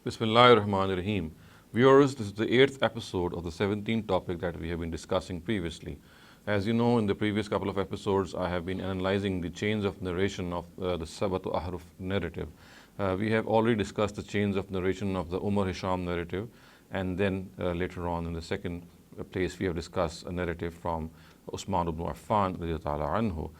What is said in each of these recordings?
Bismillahir Rahmanir Rahim. Viewers, this is the 8th episode of the 17th topic that we have been discussing previously. As you know, in the previous couple of episodes, I have been analyzing the chains of narration of the Seven Ahruf narrative. We have already discussed the chains of narration of the Umar Hisham narrative, and then later on in the second place we have discussed a narrative from Usman ibn Affan radiallahu anhu.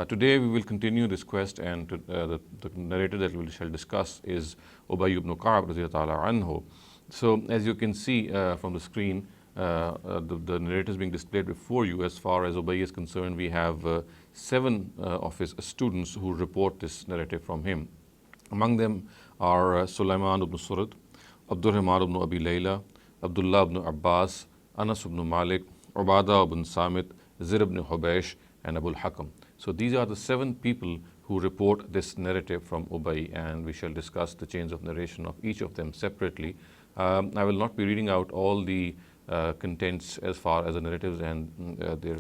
Today we will continue this quest, and the narrator that we shall discuss is Ubayy ibn Ka'b radiallahu anhu. So as you can see from the screen, the narrator is being displayed before you. As far as Ubayy is concerned, we have 7 of his students who report this narrative from him. Among them are Sulaiman ibn Surad, Abdurrahman ibn Abi Layla, Abdullah ibn Abbas, Anas ibn Malik, Ubadah ibn Samit, Zir ibn Hubaysh, and Abu al-Hakam. So these are the 7 people who report this narrative from Ubayy, and we shall discuss the chains of narration of each of them separately. I will not be reading out all the contents as far as the narratives and their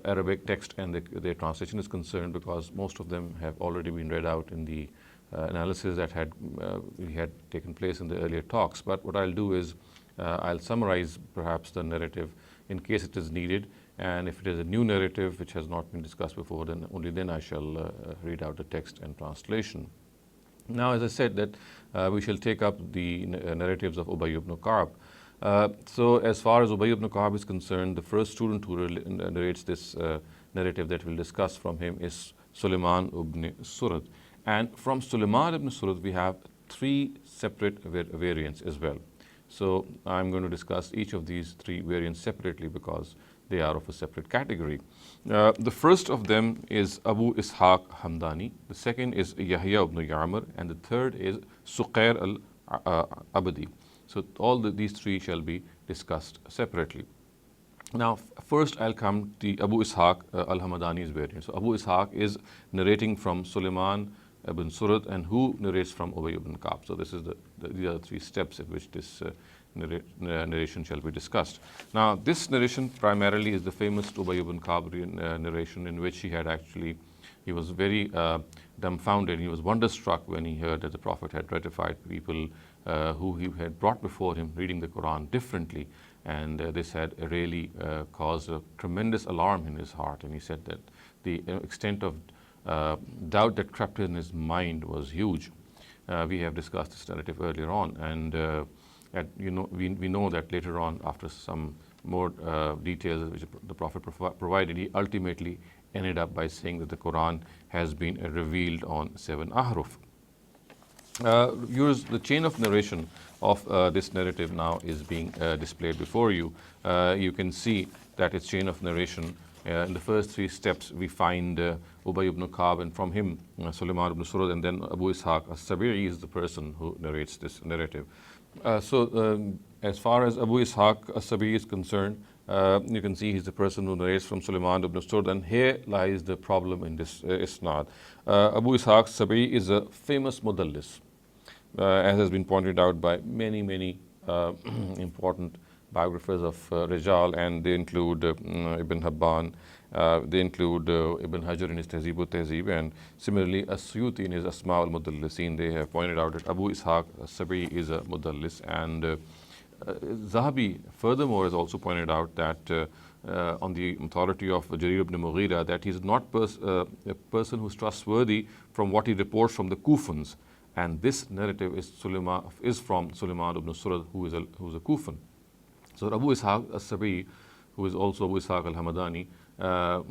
Arabic text and their translation is concerned, because most of them have already been read out in the analysis that had taken place in the earlier talks. But what I'll do is I'll summarize perhaps the narrative in case it is needed, and if it is a new narrative which has not been discussed before, then only then I shall read out the text and translation. Now, as I said, that we shall take up the narratives of Ubayy ibn Ka'b. So as far as Ubayy ibn Ka'b is concerned, the first student who narrates this narrative that we'll discuss from him is Sulaiman ibn Surad. And from Sulaiman ibn Surad, we have 3 separate variants as well. So I'm going to discuss each of these 3 variants separately because they are of a separate category. The first of them is Abu Ishaq Hamdani, the second is Yahya ibn Ya'mar, and the third is Suqair al-Abadi. So all these 3 shall be discussed separately. Now, first I'll come to Abu Ishaq al-Hamdani's variant. So Abu Ishaq is narrating from Sulaiman ibn Surad, and who narrates from Ubayy ibn Ka'b. So this is these are the 3 steps in which this narration shall be discussed. Now, this narration primarily is the famous Ubayy ibn Ka'b narration, in which he was very dumbfounded. He was wonderstruck when he heard that the Prophet had ratified people who he had brought before him reading the Quran differently, and this had really caused a tremendous alarm in his heart. And he said that the extent of doubt that crept in his mind was huge. We have discussed this narrative earlier on, and we know that later on, after some more details which the Prophet provided, he ultimately ended up by saying that the Quran has been revealed on 7 Ahruf. Viewers, the chain of narration of this narrative now is being displayed before you. You can see that its chain of narration, in the first 3 steps, we find Ubayy ibn Ka'b, and from him Sulaiman ibn Surad, and then Abu Ishaq as-Sabi'i is the person who narrates this narrative. As far as Abu Ishaq as-Sabi'i is concerned, you can see he's the person who narrates from Sulaiman ibn Surad, and here lies the problem in this isnad. Abu Ishaq as-Sabi'i is a famous mudallis, as has been pointed out by many important biographers of Rijal, and they include Ibn Habban, they include Ibn Hajar in his Tahzib al-Tahzib, and similarly As-Suyuti in his Asma al-Mudallisin. They have pointed out that Abu Ishaq as-Sabi'i is a mudallis, and Zahabi furthermore has also pointed out that on the authority of Jarir ibn Mughira, that he is not a person who is trustworthy from what he reports from the Kufans, and this narrative is from Sulaiman ibn Surad, who is a Kufan. So Abu Ishaq as-Sabi'i, who is also Abu Ishaq al-Hamdani,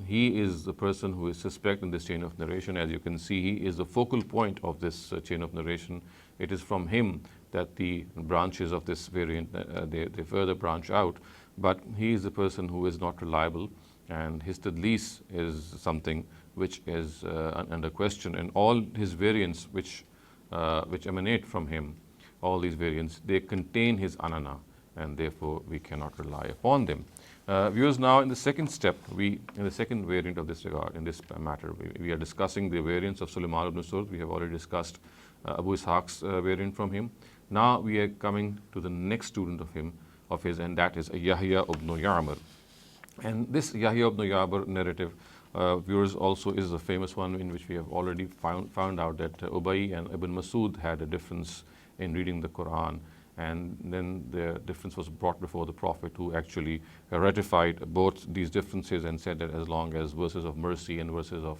he is the person who is suspect in this chain of narration. As you can see, he is the focal point of this chain of narration. It is from him that the branches of this variant, they further branch out, but he is the person who is not reliable, and his tadlis is something which is under question, and all his variants which emanate from him, all these variants, they contain his anana, and therefore we cannot rely upon them. Viewers, now in the second step, in the second variant of this regard, in this matter, we are discussing the variants of Sulaiman ibn Surad. We have already discussed Abu Ishaq's variant from him. Now we are coming to the next student of his, and that is Yahya ibn Ya'mar. And this Yahya ibn Ya'mar narrative, viewers, also is a famous one, in which we have already found out that Ubayy and Ibn Masud had a difference in reading the Quran. And then the difference was brought before the Prophet, who actually ratified both these differences and said that as long as verses of mercy and verses of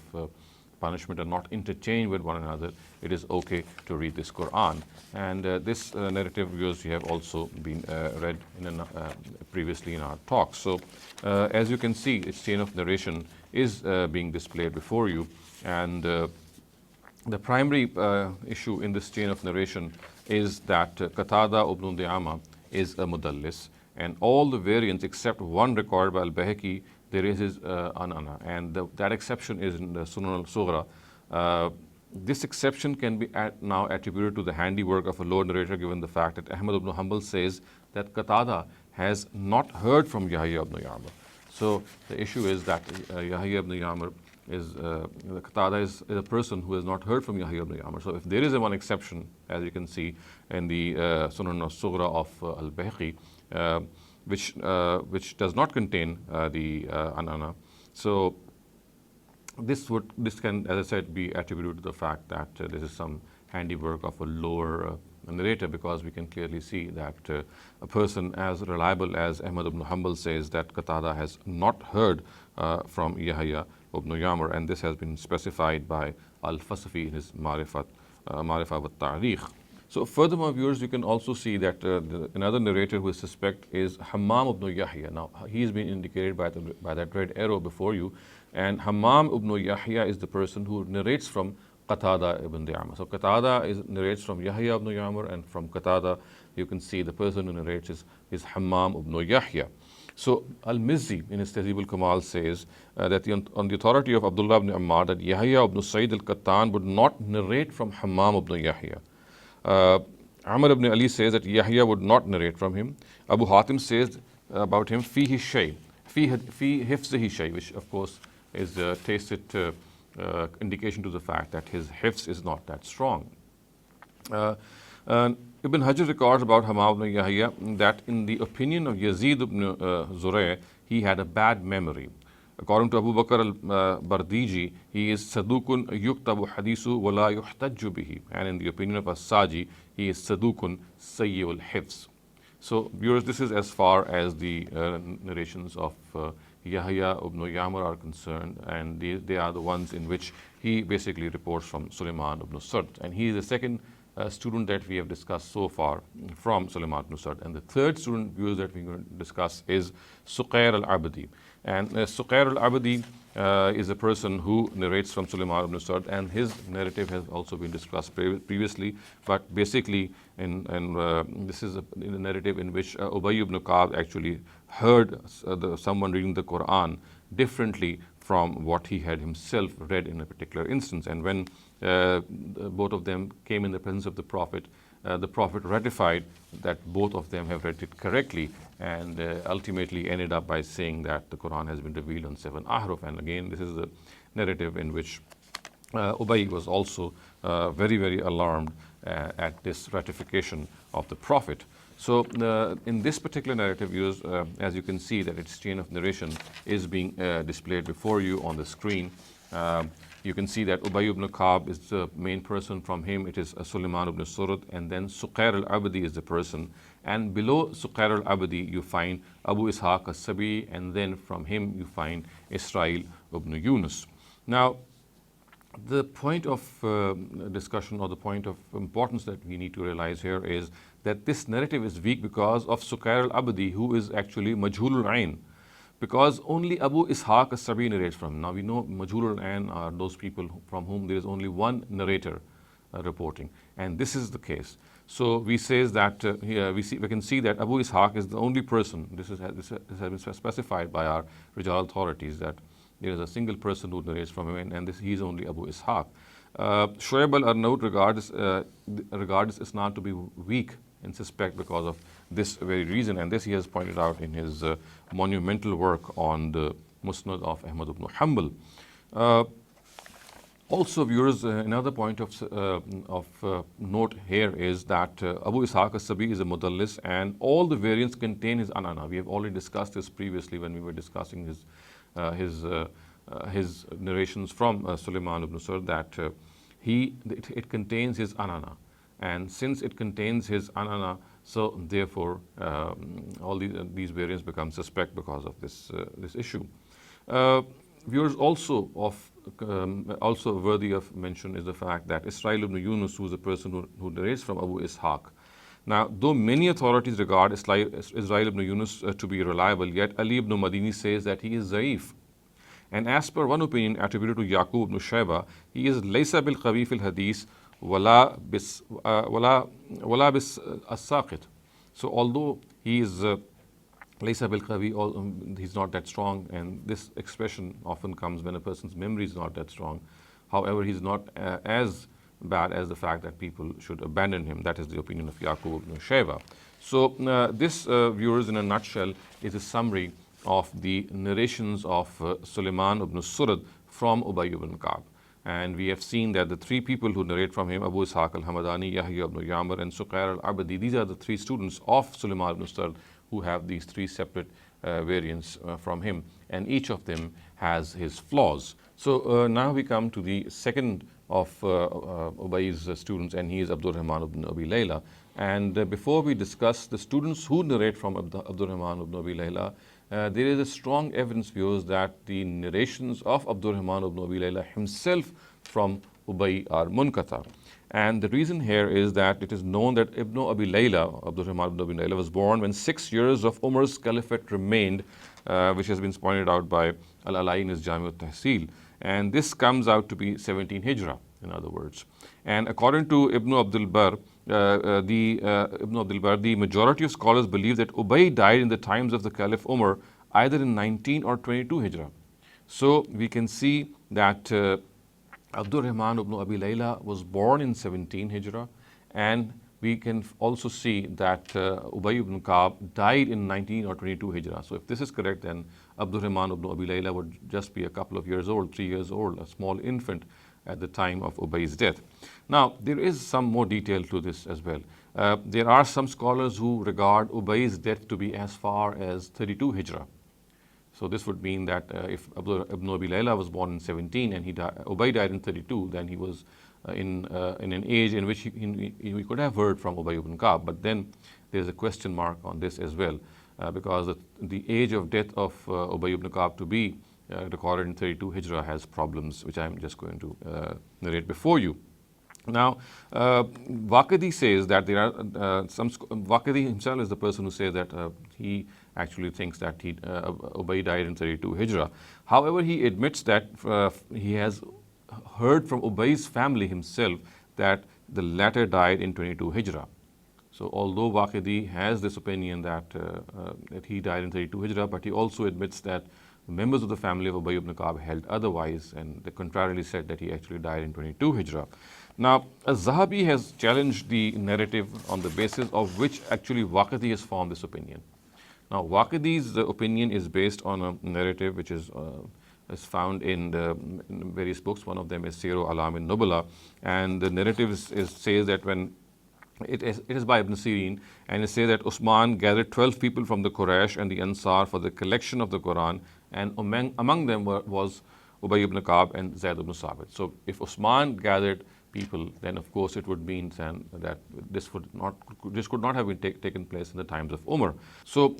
punishment are not interchanged with one another, it is okay to read this Quran. And this narrative, viewers, you have also been read in previously in our talk. So as you can see, its chain of narration is being displayed before you. And the primary issue in this chain of narration is that Qatada ibn Di'ama is a mudallis, and all the variants except one recorded by Al-Bayhaqi, there is his anana, and that exception is in the Sunan al-Sughra. This exception can be now attributed to the handiwork of a lower narrator, given the fact that Ahmed ibn Hanbal says that Qatada has not heard from Yahya ibn Ya'mur. So the issue is that Yahya ibn Ya'mur Qatada is a person who has not heard from Yahya ibn Ya'mur. So if there is a one exception, as you can see in the Sunan al-Sughra of Al-Bayhaqi, which does not contain the anana, so this can, as I said, be attributed to the fact that this is some handiwork of a lower narrator, because we can clearly see that a person as reliable as Ahmad ibn Hanbal says that Qatada has not heard from Yahya ibn Ya'mur, and this has been specified by Al-Fasafi in his Ma'rifat wa Ta'rikh. So furthermore, viewers, you can also see that another narrator who is suspect is Hammam ibn Yahya. Now, he has been indicated by that red arrow before you, and Hammam ibn Yahya is the person who narrates from Qatada ibn Di'ama. So Qatada narrates from Yahya ibn Ya'mur, and from Qatada you can see the person who narrates is Hammam ibn Yahya. So Al-Mizzi in his Tahzib al-Kamal says that on the authority of Abdullah ibn Ammar, that Yahya ibn Sa'id al-Qattan would not narrate from Hammam ibn Yahya. Amr ibn Ali says that Yahya would not narrate from him. Abu Hatim says about him, fihi shay, fi hifzihi shay, which of course is a tacit indication to the fact that his hifz is not that strong. Ibn Hajar records about Hammam ibn Yahya that in the opinion of Yazid ibn Zuray, he had a bad memory. According to Abu Bakr al-Bardiji, he is sadukun yuktabu hadisu wala yuhtajju bihi. And in the opinion of As-Saji, he is sadukun sayyul hifz. So viewers, this is as far as the narrations of Yahya ibn Ya'mur are concerned, and they are the ones in which he basically reports from Sulaiman ibn Sard. And he is the second student that we have discussed so far from Sulaiman ibn Sard. And the third student, viewers, that we're going to discuss is Suqair al-Abdi. And Suqair al-Abdi is a person who narrates from Sulaiman ibn Sard, and his narrative has also been discussed previously. But basically, this is a narrative in which Ubayy ibn Ka'b actually heard someone reading the Quran differently from what he had himself read in a particular instance. And when both of them came in the presence of the Prophet ratified that both of them have read it correctly, and ultimately ended up by saying that the Quran has been revealed on 7 Ahruf. And again, this is the narrative in which Ubayy was also very, very alarmed at this ratification of the Prophet. So in this particular narrative, viewers, as you can see that its chain of narration is being displayed before you on the screen. You can see that Ubayy ibn Ka'b is the main person. From him it is Sulaiman ibn Surad, and then Suqair al-Abdi is the person. And below Suqair al-Abdi you find Abu Ishaq as-Sabi, and then from him you find Israel ibn Yunus. Now, the point of discussion, or the point of importance that we need to realize here, is that this narrative is weak because of Suqair al-Abdi, who is actually Majhul al-Ain, because only Abu Ishaq as-Sabi narrates from him. Now we know Majhul al-Ain are those people from whom there is only one narrator reporting, and this is the case. So we says that here we can see that Abu Ishaq is the only person. This has been specified by our Rijal authorities, that there is a single person who narrates from him, and he is only Abu Ishaq. Shu'aib al-Arnaut regards this isnad to be weak in suspect because of this very reason, and this he has pointed out in his monumental work on the Musnad of Ahmed ibn Hanbal. Also, viewers, another point of note here is that Abu Ishaq as-Sabi is a mudallis, and all the variants contain his anana. We have already discussed this previously when we were discussing his narrations from Sulaiman ibn Sard, that it contains his anana. and since it contains his anana, so therefore all these variants become suspect because of this issue. Viewers, also worthy of mention is the fact that Israel ibn Yunus, who is a person who narrates from Abu Ishaq. Now, though many authorities regard Israel ibn Yunus to be reliable, yet Ali ibn Madini says that he is zaif. And as per one opinion attributed to Yaqub ibn Shayba, he is laysa bil qawi fil hadith wala bis as-saqit. So although he is laysa bil qawi, he's not that strong, and this expression often comes when a person's memory is not that strong. However, he's not as bad as the fact that people should abandon him. That is the opinion of Yaqub ibn Shayba. So this, viewers, in a nutshell, is a summary of the narrations of Sulaiman ibn Surad from Ubayy ibn Ka'b. And we have seen that the three people who narrate from him, Abu Ishaq al-Hamadani, Yahya ibn Yamar, and Suqair al-Abadi, these are the three students of Sulaiman ibn Surad who have these three separate variants from him, and each of them has his flaws. So now we come to the second of Ubayy's students, and he is Abdurrahman ibn Abi Layla. And before we discuss the students who narrate from Abdurrahman ibn Abi Layla, there is a strong evidence, viewers, that the narrations of Abdurrahman ibn Abi Layla himself from Ubayy are munqata. And the reason here is that it is known that Ibn Abi Layla, Abdurrahman ibn Abi Layla, was born when 6 years of Umar's caliphate remained, which has been pointed out by Al-Alai in his Jami' al-Tahsil. And this comes out to be 17 Hijrah, in other words. And according to Ibn Abdul Barr, the majority of scholars believe that Ubayy died in the times of the Caliph Umar, either in 19 or 22 Hijrah. So we can see that Abdurrahman ibn Abi Layla was born in 17 Hijrah, and we can also see that Ubayy ibn Ka'b died in 19 or 22 Hijrah. So if this is correct, then Abdurrahman ibn Abi Layla would just be a couple of years old, 3 years old, a small infant at the time of Ubayy's death. Now, there is some more detail to this as well. There are some scholars who regard Ubayy's death to be as far as 32 Hijrah. So this would mean that if Ibn Abi Layla was born in 17 and Ubayy died in 32, then he was in an age in which he could have heard from Ubayy ibn Ka'b. But then there's a question mark on this as well, because the age of death of Ubayy ibn Ka'b to be recorded in 32 Hijrah has problems, which I'm just going to narrate before you. Now, Waqidi says that there are Waqidi himself is the person who says that he actually thinks that Ubayy died in 32 Hijrah. However, he admits that he has heard from Ubayy's family himself that the latter died in 22 Hijrah. So although Waqidi has this opinion that he died in 32 Hijrah, but he also admits that members of the family of Ubayy ibn Ka'b held otherwise, and they contrarily said that he actually died in 22 Hijrah. Now, Az-Zahabi has challenged the narrative on the basis of which actually Waqidi has formed this opinion. Now, Waqidi's opinion is based on a narrative which is found in various books. One of them is Siru Alam in Nubala, and the narrative says that when it is by Ibn Sirin, and it says that Usman gathered 12 people from the Quraysh and the Ansar for the collection of the Quran, and among them was Ubayy ibn Ka'b and Zayd ibn Sabit. So if Usman gathered people, then of course it would mean then that this could not have been taken place in the times of Umar. So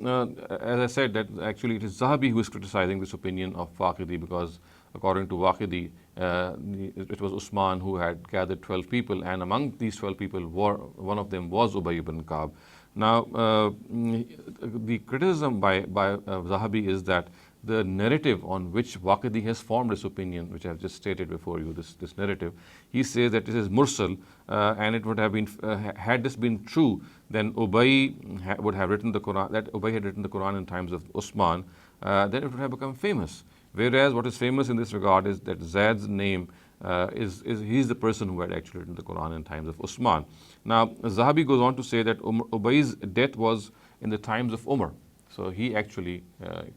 as I said, that actually it is Zahabi who is criticizing this opinion of Waqidi, because according to Waqidi, it was Usman who had gathered 12 people, and among these 12 people, one of them was Ubayy ibn Ka'b. Now, the criticism by Zahabi is that the narrative on which Waqidi has formed this opinion, which I have just stated before you, this narrative, he says that this is mursal, and it would have been, had this been true, then Ubayy would have written the Quran, that Ubayy had written the Quran in times of Usman, then it would have become famous. Whereas what is famous in this regard is that Zayd's name he's the person who had actually written the Quran in times of Usman. Now, Zahabi goes on to say that Ubayy's death was in the times of Umar. So he actually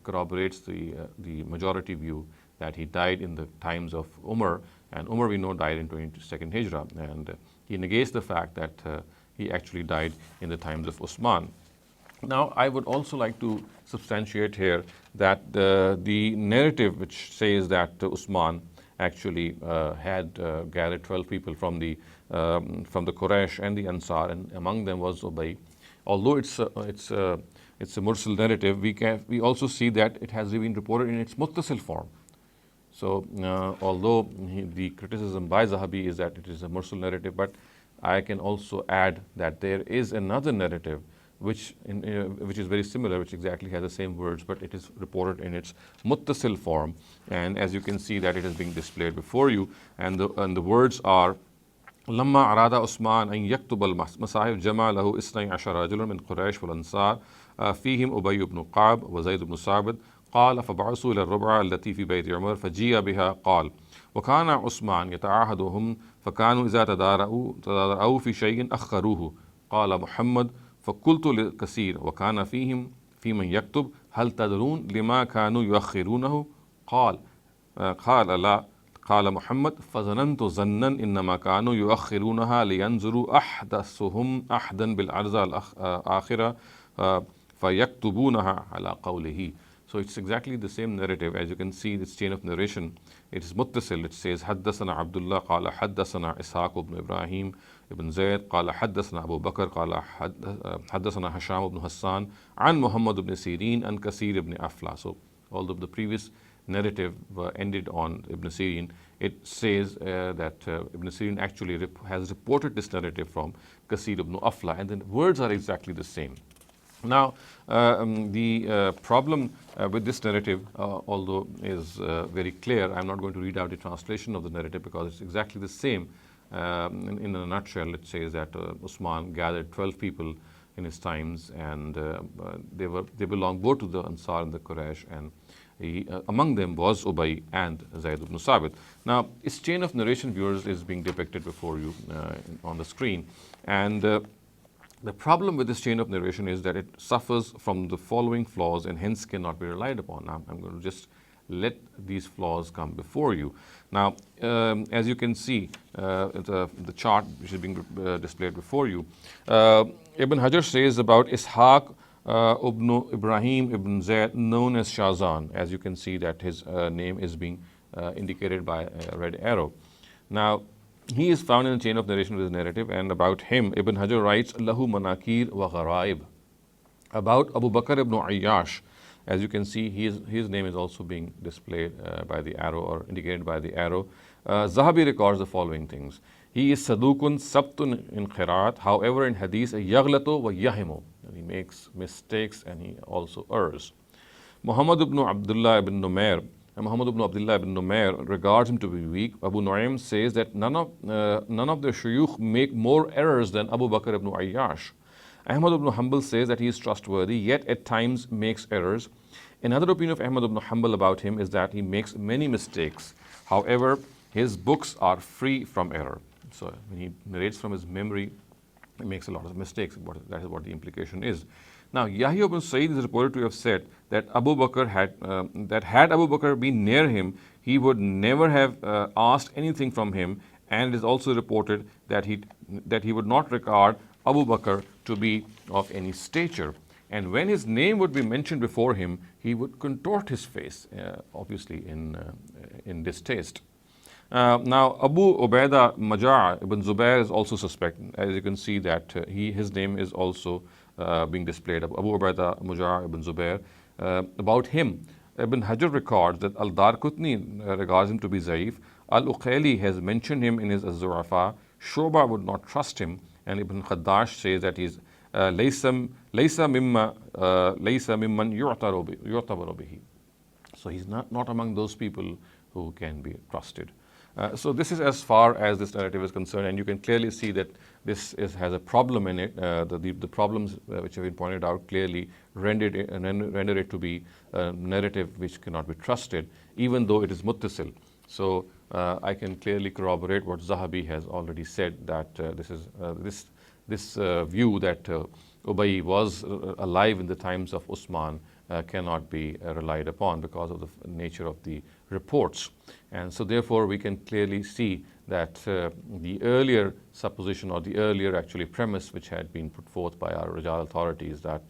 corroborates the majority view that he died in the times of Umar, and Umar we know died in 22nd Hijrah, and he negates the fact that he actually died in the times of Usman. Now, I would also like to substantiate here that the narrative which says that Usman actually had gathered 12 people from the Quraysh and the Ansar, and among them was Ubayy. Although it's a mursal narrative, we also see that it has been reported in its muttasil form. So although the criticism by Zahabi is that it is a mursal narrative, but I can also add that there is another narrative which is very similar, which exactly has the same words, but it is reported in its muttasil form. And as you can see that it is being displayed before you, and the words are لما أراد عثمان أن يكتب المصاحف جمع له 12 رجلا من قريش والأنصار فيهم أبي بن كعب وزيد بن ثابت قال فبعثوا إلى الربعة التي في بيت عمر فجيء بها قال وكان عثمان يتعاهدهم فكانوا إذا تدارأوا في شيء أخروه قال محمد فقلت لكثير وكان فيهم في من يكتب هل تدرون لما كانوا يؤخرونه قال لا قال محمد فظننت ظنا إنما كانوا يؤخرونها لينظروا أحدثهم أحدا بالعرضة الآخرة فيكتبونها على قوله. So it's exactly the same narrative. As you can see, this chain of narration, it is muttasil. It says حدثنا عبد الله قال حدثنا إسحاق بن إبراهيم ابن زيد قال حدثنا أبو بكر قال حدثنا هشام بن حسان عن محمد بن سيرين عن كثير بن أفلا. So although the previous narrative ended on Ibn Sirin, it says that Ibn Sirin actually has reported this narrative from Kasir ibn Afla, and the words are exactly the same. Now, the problem with this narrative, although is very clear, I'm not going to read out the translation of the narrative because it's exactly the same. In a nutshell, it says that Usman gathered 12 people in his times, and they belonged both to the Ansar and the Quraysh, and among them was Ubayy and Zayd ibn Thabit. Now, its chain of narration, viewers, is being depicted before you on the screen, and the problem with this chain of narration is that it suffers from the following flaws and hence cannot be relied upon. Now, I'm going to just let these flaws come before you. Now, as you can see, the chart which is being displayed before you, Ibn Hajar says about Ishaq ibn Ibrahim ibn Zayd, known as Shazan. As you can see that his name is being indicated by a red arrow. Now, he is found in the chain of narration with his narrative, and about him, Ibn Hajar writes, Lahu manakir wa gharaib. About Abu Bakr ibn Ayyash, as you can see, his name is also being displayed by the arrow or indicated by the arrow. Zahabi records the following things. He is sadukun sabtun in qiraat, however in hadith, yaghlatu wa yahimu. He makes mistakes and he also errs. Muhammad ibn Abdullah ibn Numair regards him to be weak. Abu Nu'aym says that none of the shuyukh make more errors than Abu Bakr ibn Ayyash. Ahmed ibn Hanbal says that he is trustworthy, yet at times makes errors. Another opinion of Ahmed ibn Hanbal about him is that he makes many mistakes. However, his books are free from error. So when he narrates from his memory, he makes a lot of mistakes. That is what the implication is. Now, Yahya ibn Sa'id is reported to have said that had Abu Bakr been near him, he would never have asked anything from him, and it is also reported that he would not regard Abu Bakr to be of any stature. And when his name would be mentioned before him, he would contort his face, obviously in distaste. Now, Abu Ubaidah Majaa ibn Zubair is also suspect. As you can see that his name is also being displayed. Abu Ubaidah Majaa ibn Zubair. About him, Ibn Hajar records that Al-Darqutni regards him to be Zaif. Al-Uqayli has mentioned him in his Az-Zu'afa. Shoba would not trust him, and Ibn Khaddash says that he's laysa mimman yu'tabaru bihi. So he's not among those people who can be trusted. So this is as far as this narrative is concerned, and you can clearly see that this has a problem in it. The problems which have been pointed out clearly render it to be a narrative which cannot be trusted, even though it is muttasil. So I can clearly corroborate what Zahabi has already said, that this view that Ubayy was alive in the times of Usman cannot be relied upon because of the nature of the reports. And so therefore we can clearly see that the earlier supposition, or the earlier actually premise which had been put forth by our Rajal authorities, that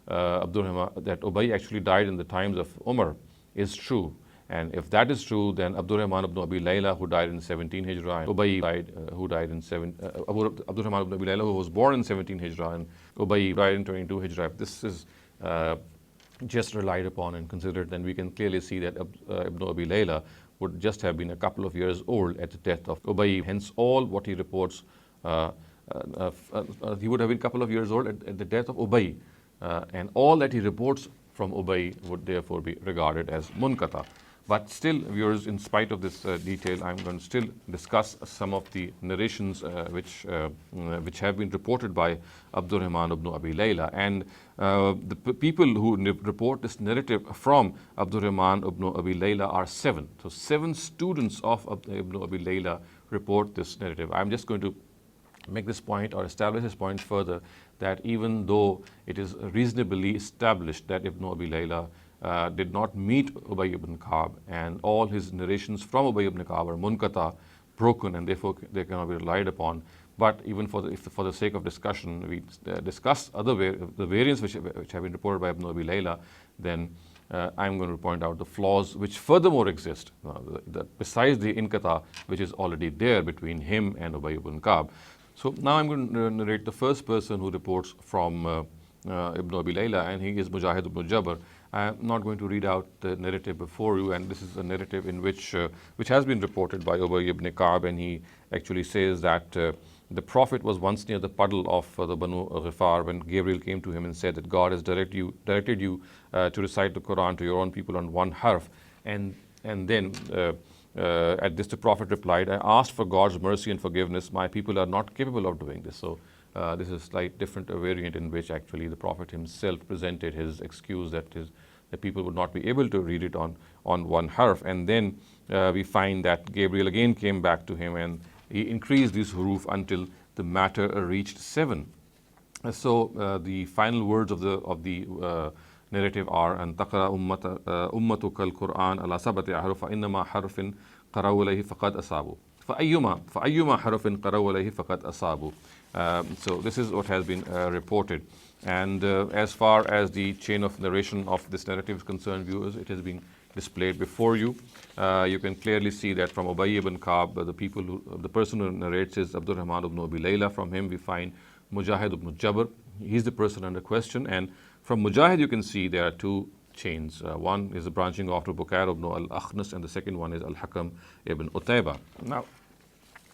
Ubayy actually died in the times of Umar, is true. And if that is true, then Abdurrahman ibn Abi Layla, who died in 17 Hijrah, and Ubayy died, who died in Abdurrahman ibn Abi Layla, who was born in 17 Hijrah, and Ubayy died in 22 Hijrah. If this is just relied upon and considered, then we can clearly see that Ibn Abi Layla would just have been a couple of years old at the death of Ubayy. Hence, all what he reports, he would have been a couple of years old at the death of Ubayy, and all that he reports from Ubayy would therefore be regarded as munqata. But still, viewers, in spite of this detail, I'm going to still discuss some of the narrations which have been reported by Abdurrahman ibn Abi Layla. And the people who report this narrative from Abdurrahman ibn Abi Layla are 7. So 7 students of Ibn Abi Layla report this narrative. I'm just going to make this point or establish this point further, that even though it is reasonably established that Ibn Abi Layla did not meet Ubayy ibn Ka'b, and all his narrations from Ubayy ibn Ka'b are munqata, broken, and therefore they cannot be relied upon. But even for the sake of discussion, we discuss the variants which have been reported by Ibn Abi Layla, then I'm going to point out the flaws which furthermore exist, besides the inqata which is already there between him and Ubayy ibn Ka'b. So now I'm going to narrate the first person who reports from Ibn Abi Layla, and he is Mujahid ibn Jabr. I'm not going to read out the narrative before you, and this is a narrative in which has been reported by Ubayy ibn Ka'b, and he actually says that the Prophet was once near the puddle of the Banu Ghifar when Gabriel came to him and said that God has directed you to recite the Quran to your own people on one harf. And then at this the Prophet replied, I asked for God's mercy and forgiveness. My people are not capable of doing this. So this is a slight different variant in which actually the Prophet himself presented his excuse that people would not be able to read it on one harf. And then we find that Gabriel again came back to him and he increased these huruf until the matter reached 7. So the final words of the narrative are an taqra ummatuka al-Quran ala sabati ahruf fa innama harfin qaraw alayhi faqad asabu fa ayyuma harfin qaraw alayhi faqad asabu. So this is what has been reported. And as far as the chain of narration of this narrative is concerned, viewers, it has been displayed before you. You can clearly see that from Ubayy ibn Ka'b, the person who narrates is Abdurrahman ibn Abi Layla. From him we find Mujahid ibn Jabr. He's the person under question. And from Mujahid you can see there are 2 chains. One is the branching off to Bukair ibn al-Akhnas, and the second one is Al-Hakam ibn Utayba. Now,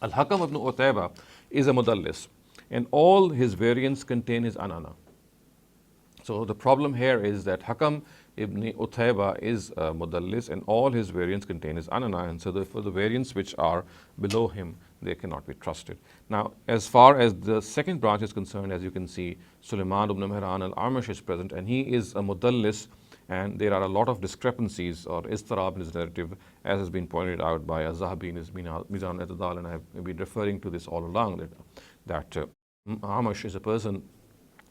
Al-Hakam ibn Utayba is a mudallis, and all his variants contain his anana. So the problem here is that Hakam ibn Utayba is a mudallis, and all his variants contain his anana, and so for the variants which are below him, they cannot be trusted. Now, as far as the second branch is concerned, as you can see, Sulaiman ibn Mihran al-Amash is present, and he is a mudallis, and there are a lot of discrepancies or istirab in his narrative, as has been pointed out by Az-Zahabi in his Mizan al-I'tidal, and I have been referring to this all along, that Amash is a person,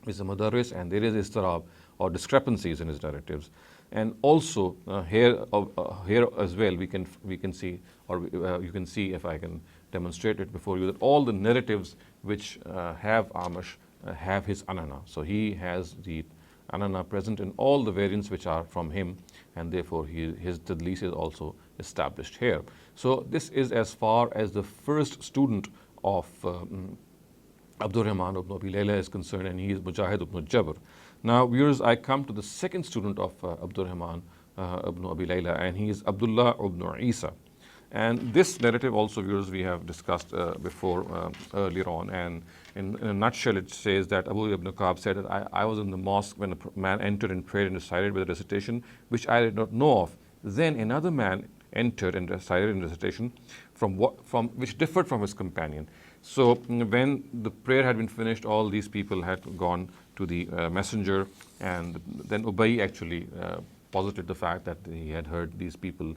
is a mudarris, and there is istirab or discrepancies in his narratives. And also here as well we can see, or you can see, if I can demonstrate it before you, that all the narratives which have Amash have his anana. So he has the anana present in all the variants which are from him, and therefore his tadlis is also established here. So this is as far as the first student of Abdurrahman ibn Abi Layla is concerned, and he is Mujahid ibn Jabr. Now, viewers, I come to the second student of Abdurrahman ibn Abi Layla, and he is Abdullah ibn Isa. And this narrative also, viewers, we have discussed before earlier on, and in a nutshell it says that Ubayy ibn Ka'b said that I was in the mosque when a man entered and prayed and recited with a recitation which I did not know of. Then another man entered and recited in recitation from which differed from his companion. So when the prayer had been finished, all these people had gone to the messenger, and then Ubayy actually posited the fact that he had heard these people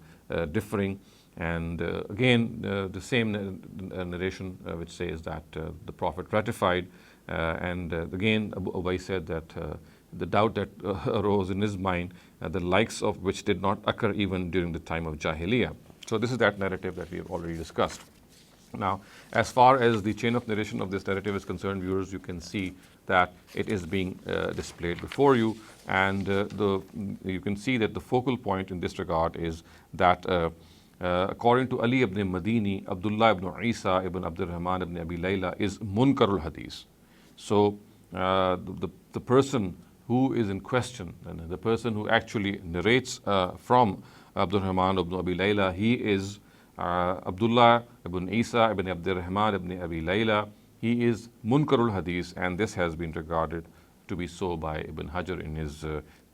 differing. And again, the same narration which says that the Prophet ratified, and again Ubayy said that the doubt that arose in his mind, the likes of which did not occur even during the time of Jahiliyyah. So this is that narrative that we have already discussed. Now, as far as the chain of narration of this narrative is concerned, viewers, you can see that it is being displayed before you. And you can see that the focal point in this regard is that according to Ali ibn Madini, Abdullah ibn Isa ibn Abdurrahman ibn Abi Layla is Munkarul Hadith. So the person who is in question, and the person who actually narrates from Abdurrahman ibn Abi Layla, he is Abdullah ibn Isa ibn Abdurrahman ibn Abi Layla. He is Munkarul Hadith, and this has been regarded to be so by Ibn Hajar in his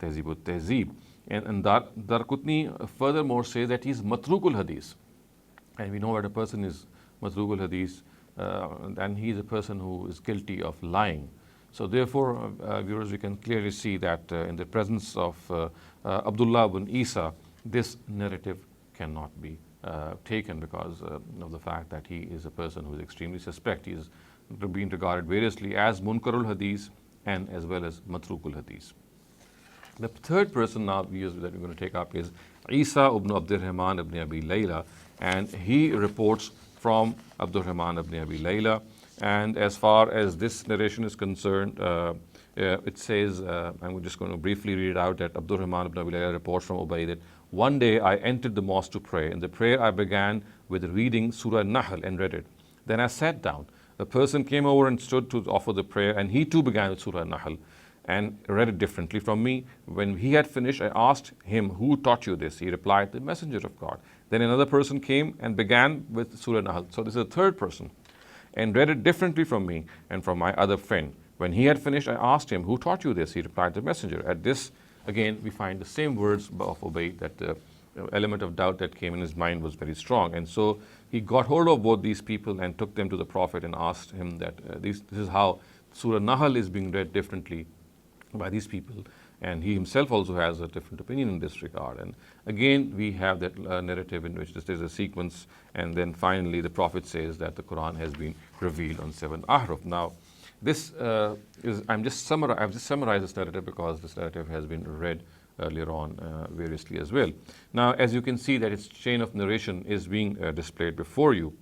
Tehzib al-Tehzib. And Darqutni furthermore says that he is Matrukul Hadith. And we know that a person is Matrukul Hadith, and he is a person who is guilty of lying. So therefore, viewers, we can clearly see that in the presence of Abdullah ibn Isa, this narrative cannot be taken because of the fact that he is a person who is extremely suspect. He is being regarded variously as Munkarul Hadith and as well as Matrukul Hadith. The third person now that we're going to take up is Isa ibn Abdurrahman ibn Abi Layla, and he reports from Abdurrahman ibn Abi Layla. And as far as this narration is concerned, it says, I'm just going to briefly read out that Abdurrahman ibn Abi Layla reports from Ubayy that one day I entered the mosque to pray. In the prayer I began with reading Surah Nahl and read it. Then I sat down. The person came over and stood to offer the prayer, and he too began with Surah Nahl and read it differently from me. When he had finished, I asked him, "Who taught you this?" He replied, "The Messenger of God." Then another person came and began with Surah Nahl. So this is a third person, and read it differently from me and from my other friend. When he had finished, I asked him, "Who taught you this?" He replied, "The Messenger." At this, again, we find the same words of Ubayy, that the element of doubt that came in his mind was very strong. And so he got hold of both these people and took them to the Prophet and asked him that this is how Surah Nahl is being read differently by these people. And he himself also has a different opinion in this regard. And again, we have that narrative in which there's a sequence, and then finally the Prophet says that the Quran has been revealed on 7 Ahruf. Now, this I've just summarized this narrative because this narrative has been read earlier on variously as well. Now, as you can see that its chain of narration is being displayed before you.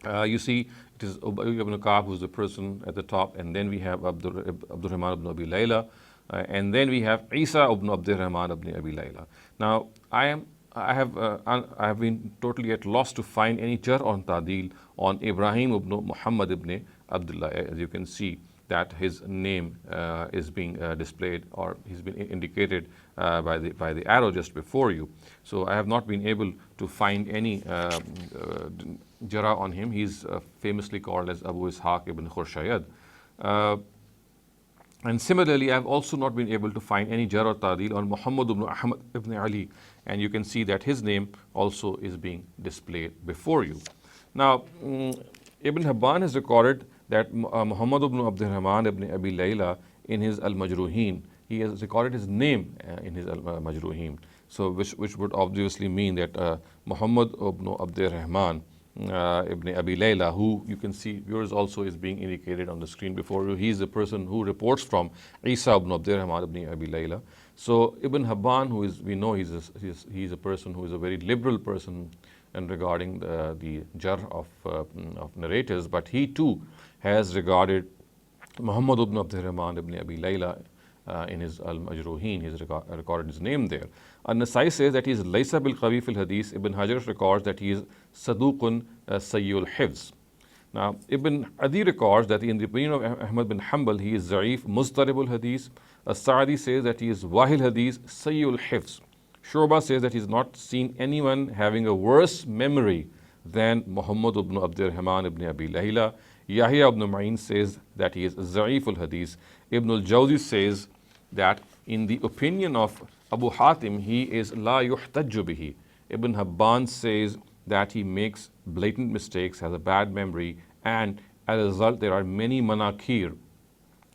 You see, it is Ubayy ibn Ka'b who's the person at the top, and then we have Abdurrahman ibn Abi Layla, and then we have Isa ibn Abdurrahman ibn Abi Layla. Now, I have been totally at loss to find any jar or ta'dil on Ibrahim ibn Muhammad ibn Abdullah. As you can see that his name is being displayed, or he's been indicated by the arrow just before you. So I have not been able to find any jara on him. He's famously called as Abu Ishaq ibn Khurshayad. And similarly, I have also not been able to find any jar or ta'dil on Muhammad ibn Ahmed ibn Ali. And you can see that his name also is being displayed before you. Now, Ibn Hibban has recorded that Muhammad ibn Abdurrahman ibn Abi Layla in his Al-Majruhin, he has recorded his name in his Al-Majruhin. So which would obviously mean that Muhammad ibn Abdurrahman ibn Abi Layla, who you can see yours also is being indicated on the screen before you. He is the person who reports from Isa ibn Abdurrahman ibn Abi Layla. So Ibn Hibban, who is, we know he's a person who is a very liberal person and regarding the jar of narrators, but he too has regarded Muhammad ibn Abdurrahman ibn Abi Layla in his Al-Majruhin. He's recorded his name there. An-Nasai says that he is Laysa bil Qawi fil Hadith. Ibn Hajar records that he is Saduqun Sayyul Hifz. Now, Ibn Adi records that in the opinion of Ahmed bin Hanbal, he is Za'if Mustaribul Hadith. As-Sa'di says that he is Wahil Hadith Sayyul Hifz. Shoba says that he has not seen anyone having a worse memory than Muhammad ibn Abdurrahman ibn Abi Layla. Yahya ibn Ma'in says that he is Za'if al-Hadith. Ibn al-Jawzi says that in the opinion of Abu Hatim, he is La yuhtajju bihi. Ibn Hibban says that he makes blatant mistakes, has a bad memory, and as a result there are many manakir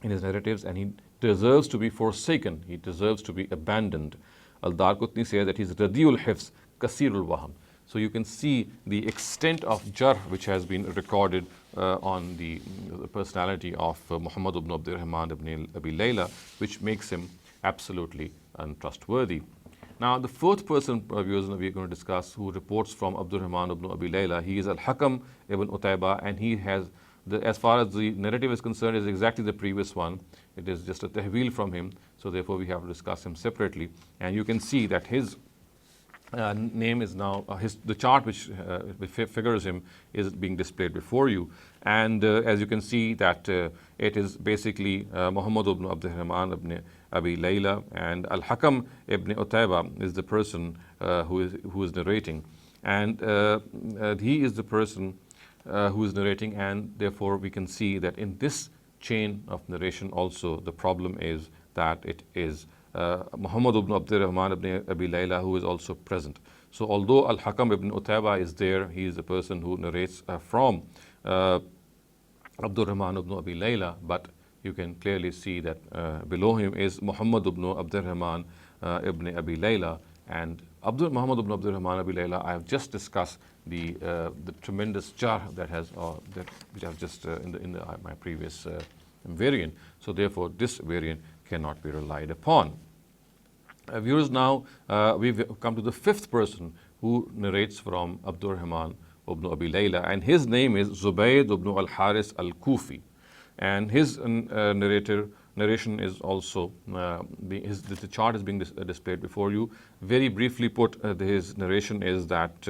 in his narratives, and he deserves to be forsaken, he deserves to be abandoned. Al-Darqutni says that he is Radiul Hifz, Kasirul Waham. So you can see the extent of jar which has been recorded on the personality of Muhammad ibn Abdurrahman ibn Abi Layla, which makes him absolutely untrustworthy. Now, the fourth person viewers we are going to discuss who reports from Abdurrahman ibn Abi Layla, he is Al-Hakam ibn Utayba, and he has as far as the narrative is concerned, is exactly the previous one. It is just a tahweel from him, so therefore we have to discuss him separately. And you can see that his name is now, the chart which figures him is being displayed before you. And as you can see that it is basically Muhammad ibn Abdurrahman ibn Abi Layla, and Al-Hakam ibn Utayba is the person who is narrating. And he is the person who is narrating, and therefore we can see that in this chain of narration also the problem is that it is Muhammad ibn Abdurrahman ibn Abi Layla who is also present. So although Al-Hakam ibn Utayba is there, he is the person who narrates from Abdurrahman ibn Abi Layla, but you can clearly see that below him is Muhammad ibn Abdurrahman ibn Abi Layla. And Muhammad ibn Abdurrahman Abi Layla, I have just discussed the tremendous jar that has which I have just in my previous variant. So therefore, this variant cannot be relied upon. Viewers, now we've come to the fifth person who narrates from Abdurrahman ibn Abi Layla, and his name is Zubayd ibn al-Haris al-Kufi. And his narration is also, the chart is being displayed before you. Very briefly put, his narration is that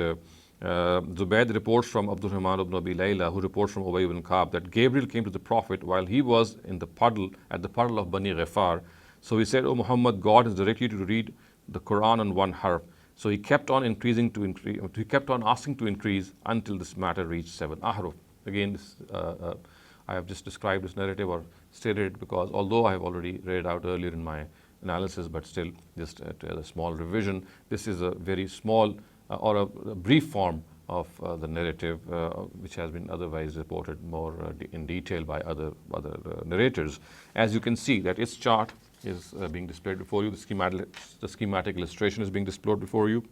Zubayd reports from Abdurrahman ibn Abi Layla, who reports from Ubayy ibn Ka'b, that Gabriel came to the Prophet while he was in the puddle, at the puddle of Bani Ghifar. So he said, "O Muhammad, God has directed you to read the Quran on one harf." So he kept on he kept on asking to increase until this matter reached 7 Ahruf. Again, I have just described this narrative or stated it because although I have already read it out earlier in my analysis, but still just a small revision. This is a very small or a brief form of the narrative, which has been otherwise reported more in detail by other narrators. As you can see that its chart is being displayed before you. The schematic illustration is being displayed before you.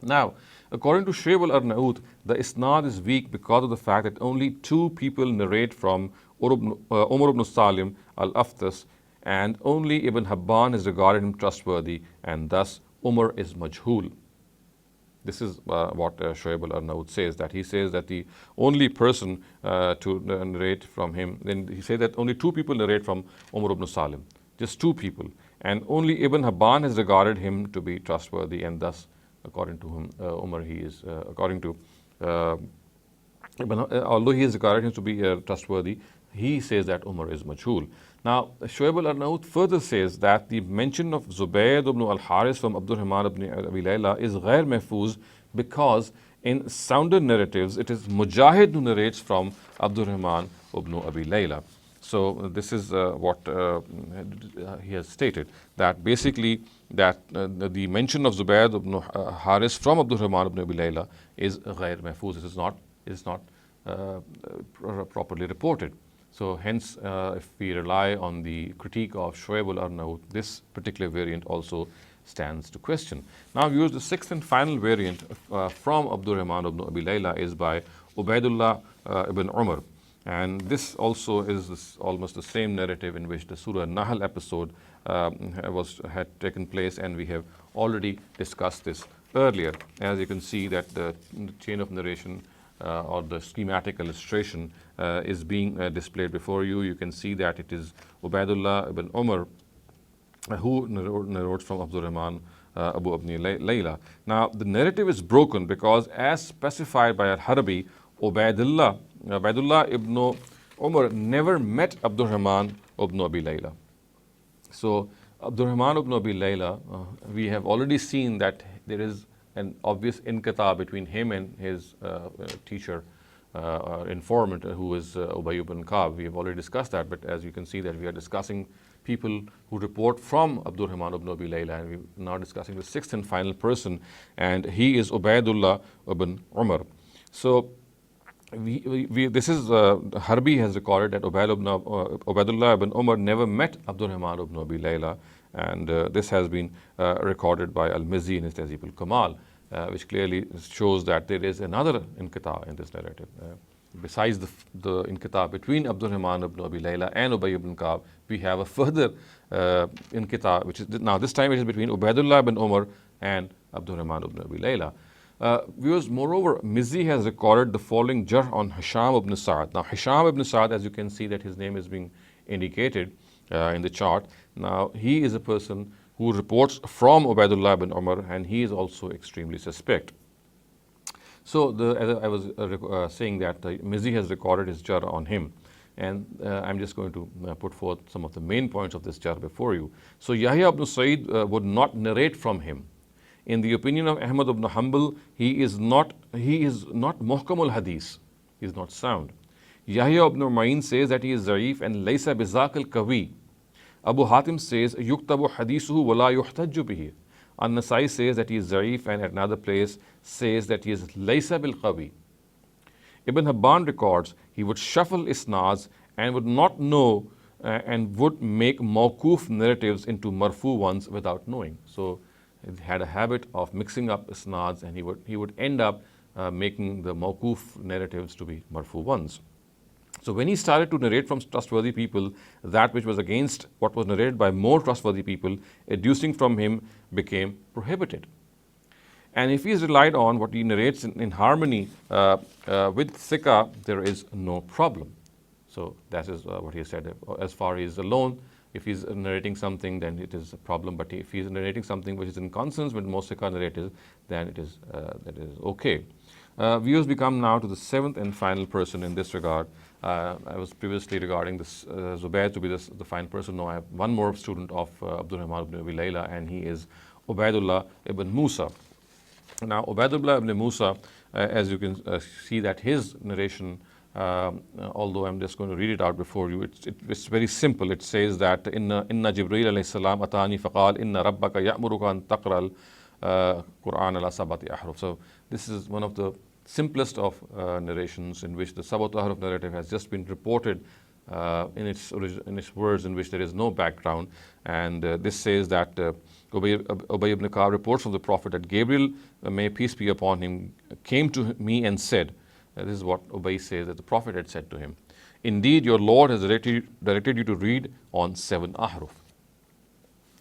Now, according to Shaykh al-Arnaout, the isnad is weak because of the fact that only two people narrate from Umar ibn Salim al-Aftas, and only Ibn Habban has regarded him trustworthy, and thus Umar is majhul. This is what Shaykh al-Arnaout says, that he says that the only person to narrate from him, then he says that only two people narrate from Umar ibn Salim, just two people, and only Ibn Habban has regarded him to be trustworthy, and thus according to him, Umar, he is, according to, although he has regarded him to be trustworthy, he says that Umar is majhul. Now, Shoaib al-Arnaout further says that the mention of Zubayd ibn al-Haris from Abdurrahman ibn Abi Layla is ghair mahfuz because in sounder narratives, it is Mujahid who narrates from Abdurrahman ibn Abi Layla. So this is what he has stated, that basically that the mention of Zubayd ibn Haris from Abdurrahman ibn Abi Layla is ghair mahfuz. It is not properly reported. So hence, if we rely on the critique of Shoaib al-Arnaout, this particular variant also stands to question. Now, viewers, the sixth and final variant from Abdurrahman ibn Abi Layla is by Ubaydullah ibn Umar. And this also is almost the same narrative in which the Surah Nahl episode had taken place, and we have already discussed this earlier. As you can see that the chain of narration or the schematic illustration is being displayed before you. You can see that it is Ubaydullah ibn Umar who narrates from Abdurrahman Abu Ibn Layla. Now, the narrative is broken because, as specified by Al-Harbi, Ubaydullah ibn Umar never met Abdurrahman ibn Abi Layla. So, Abdurrahman ibn Abi Layla, we have already seen that there is an obvious inqita between him and his teacher, informant, who is Ubayy ibn Ka'b. We have already discussed that, but as you can see that we are discussing people who report from Abdurrahman ibn Abi Layla, and we are now discussing the sixth and final person, and he is Ubaydullah ibn Umar. So, this is Harbi has recorded that Ubaydullah ibn Umar never met Abdurrahman ibn Abi Layla, and this has been recorded by Al-Mizzi in his Tahzib al-Kamal, which clearly shows that there is another inqita in this narrative. Besides the inqita between Abdurrahman ibn Abi Layla and Ubayy ibn Ka'b, we have a further inqita, which is now this time it is between Ubaydullah ibn Umar and Abdurrahman ibn Abi Layla. Viewers, moreover, Mizzi has recorded the following jarh on Hisham ibn Sa'd. Now, Hisham ibn Sa'd, as you can see that his name is being indicated in the chart. Now, he is a person who reports from Ubaydullah ibn Umar, and he is also extremely suspect. So, as I was saying that Mizzi has recorded his jar on him, and I'm just going to put forth some of the main points of this jar before you. So, Yahya ibn Sa'id would not narrate from him. In the opinion of Ahmed ibn Hanbal, he is not muhkamul hadith. He is not sound. Yahya ibn Ma'in says that he is za'if and laysa bizakal kawi. Abu Hatim says yuktabu hadithuhu wala yuhtajju bihi. An-Nasai says that he is za'if, and at another place says that he is laysa bil qawi. Ibn Hibban records he would shuffle isnads and would not know and would make mawkuf narratives into marfu ones without knowing. So he had a habit of mixing up isnads, and he would end up making the mawkuf narratives to be marfu ones. So when he started to narrate from trustworthy people, that which was against what was narrated by more trustworthy people, educing from him became prohibited. And if he is relied on what he narrates in harmony with Sikha, there is no problem. So that is what he said. As far as he is alone, if he is narrating something, then it is a problem. But if he is narrating something which is in consonance with most Sikha narrators, then that is okay. Viewers, we come now to the seventh and final person in this regard. I was previously regarding this Zubair to be the final person. Now I have one more student of Abdurrahman ibn Abi Layla, and he is Ubaydullah ibn Musa. Now, Ubaydullah ibn Musa, as you can see that his narration, although I'm just going to read it out before you, it's very simple. It says that Inna Jibreel alayhi salam atani faqal inna rabbaka ya'muruka an taqra al-Qur'an ala sabati ahruf. So this is one of the simplest of narrations in which the Sabat Ahruf narrative has just been reported in its words, in which there is no background. And this says that Ubayy ibn Ka'b reports from the Prophet that Gabriel, may peace be upon him, came to me and said, this is what Ubayy says that the Prophet had said to him, indeed your Lord has directed you to read on 7 Ahruf.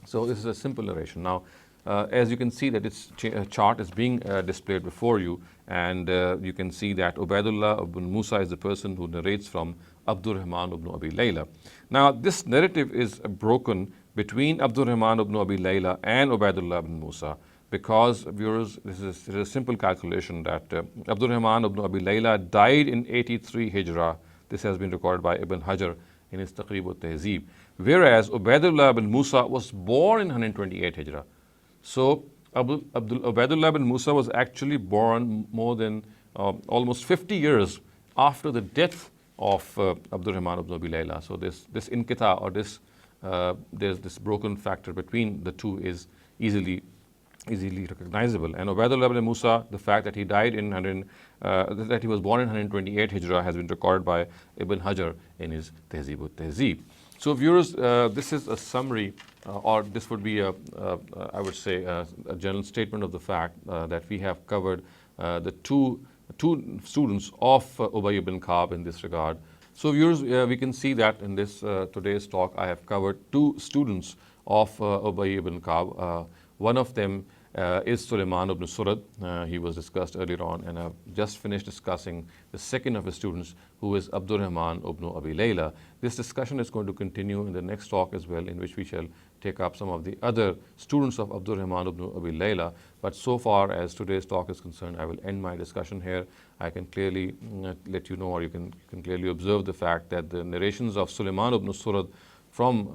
So this is a simple narration. Now, as you can see that its chart is being displayed before you, and you can see that Ubaydullah ibn Musa is the person who narrates from Abdurrahman ibn Abi Layla. Now, this narrative is broken between Abdurrahman ibn Abi Layla and Ubaydullah ibn Musa, because, viewers, this is a simple calculation that Abdurrahman ibn Abi Layla died in 83 Hijrah. This has been recorded by Ibn Hajar in his Taqrib al-Tahzib, whereas Ubaydullah ibn Musa was born in 128 Hijrah. So Ubaydullah ibn Musa was actually born more than almost 50 years after the death of Abdurrahman ibn Abi Layla. So this inkita, or there's this broken factor between the two, is easily recognizable. And Ubaydullah ibn Musa, the fact that he died that he was born in 128 Hijrah, has been recorded by Ibn Hajar in his Tahzib al-Tahzib. So, viewers, this is a summary, or this would be I would say, a general statement of the fact that we have covered the two students of Ubayy ibn Ka'b in this regard. So, viewers, we can see that in this today's talk, I have covered two students of Ubayy ibn Ka'b. One of them is Sulaiman ibn Surad. He was discussed earlier on, and I've just finished discussing the second of his students, who is Abdurrahman ibn Abi Layla. This discussion is going to continue in the next talk as well, in which we shall take up some of the other students of Abdurrahman ibn Abi Layla. But so far as today's talk is concerned, I will end my discussion here. I can clearly let you know, or you can clearly observe the fact that the narrations of Sulaiman ibn Surad from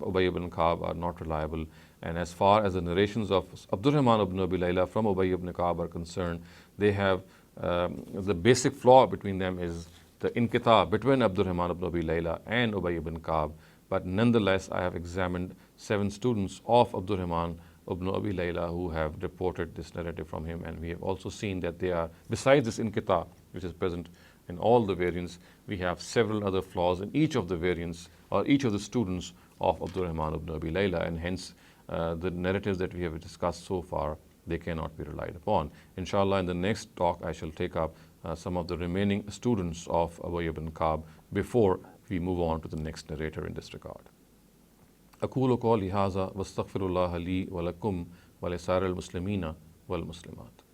Ubayy ibn Ka'b are not reliable. And as far as the narrations of Abdurrahman ibn Abi Layla from Ubayy ibn Ka'b are concerned, they have the basic flaw between them is the inqita between Abdurrahman ibn Abi Layla and Ubayy ibn Ka'b. But nonetheless, I have examined 7 students of Abdurrahman ibn Abi Layla who have reported this narrative from him, and we have also seen that they are, besides this inqita, which is present in all the variants, we have several other flaws in each of the variants, or each of the students of Abdurrahman ibn Abi Layla, and hence the narratives that we have discussed so far, they cannot be relied upon. Inshallah, in the next talk, I shall take up some of the remaining students of Ubayy ibn Ka'b before we move on to the next narrator in this regard. أقول قولي هذا واستغفر الله لي ولكم ولسائر المسلمين والمسلمات.